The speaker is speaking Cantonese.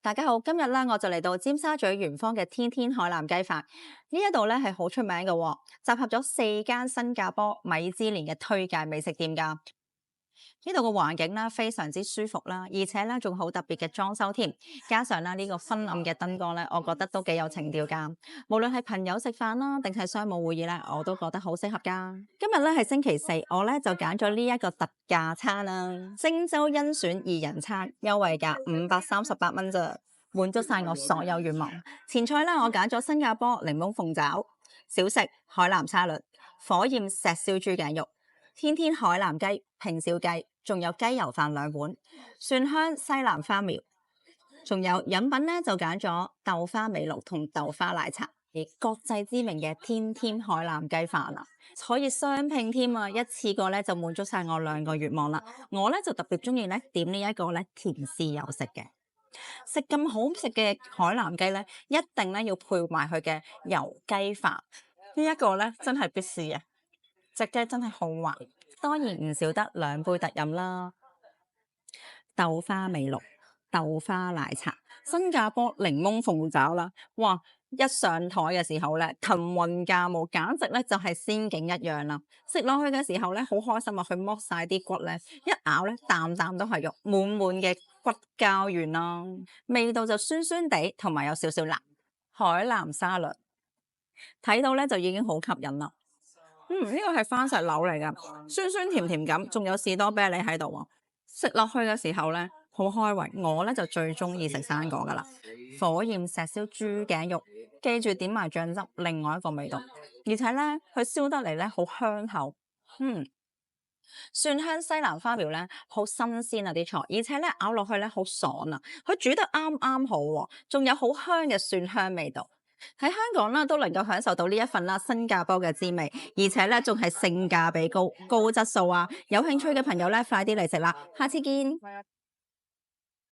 大家好，今日咧我就嚟到尖沙咀元芳嘅天天海南雞飯，呢一度咧係好出名嘅喎，集合咗4間新加坡米芝蓮嘅推介美食店㗎。呢度嘅環境咧非常之舒服啦，而且咧仲好特別嘅裝修添，加上咧呢個昏暗嘅燈光咧，我覺得都幾有情調㗎。無論係朋友食飯啦，定係商務會議咧，我都覺得好適合㗎。今日咧係星期四，我咧就揀咗呢一個特價餐啦，星洲甄選2人餐，優惠價538蚊咋，滿足晒我所有願望。前菜咧我揀咗新加坡檸檬鳳爪，小食海南沙律、火焰石燒豬頸肉、天天海南雞、平燒雞，仲有雞油飯2碗，蒜香西蘭花苗，仲有飲品咧就揀咗豆花美祿同豆花奶茶，而國際知名嘅天天海南雞飯啊，可以雙拼添啊！一次過咧就滿足晒我2個願望啦。我咧就特別中意咧點呢一個咧甜豉油食嘅，食咁好食嘅海南雞咧，一定咧要配埋佢嘅油雞飯，呢一個咧真係必試嘅。隻雞真係好滑，當然唔少得2杯特飲啦。豆花美祿、豆花奶茶、新加坡檸檬鳳爪啦，哇！一上台嘅時候咧，騰雲駕霧，簡直咧就係仙境一樣啦。食落去嘅時候咧，好開心啊！佢剝晒啲骨咧，一咬咧，啖啖都係肉，滿滿嘅骨膠原啦。味道就酸酸地，同埋有少少辣。海南沙律睇到咧就已經好吸引啦。呢個係番石榴嚟噶，酸酸甜甜咁，仲有士多啤梨喺度喎。食落去嘅時候咧，好開胃。我咧就最中意食生果噶啦，火焰石燒豬頸肉，記住點埋醬汁，另外一個味道。而且咧，佢燒得嚟咧好香口，蒜香西蘭花苗咧好新鮮啊啲菜，而且咧咬落去咧好爽啊，佢煮得啱啱好喎，仲有好香嘅蒜香味道。喺香港啦，都能夠享受到呢一份啦新加坡嘅滋味，而且咧仲係性價比高、高質素啊！有興趣嘅朋友咧，快啲嚟食啦！下次見。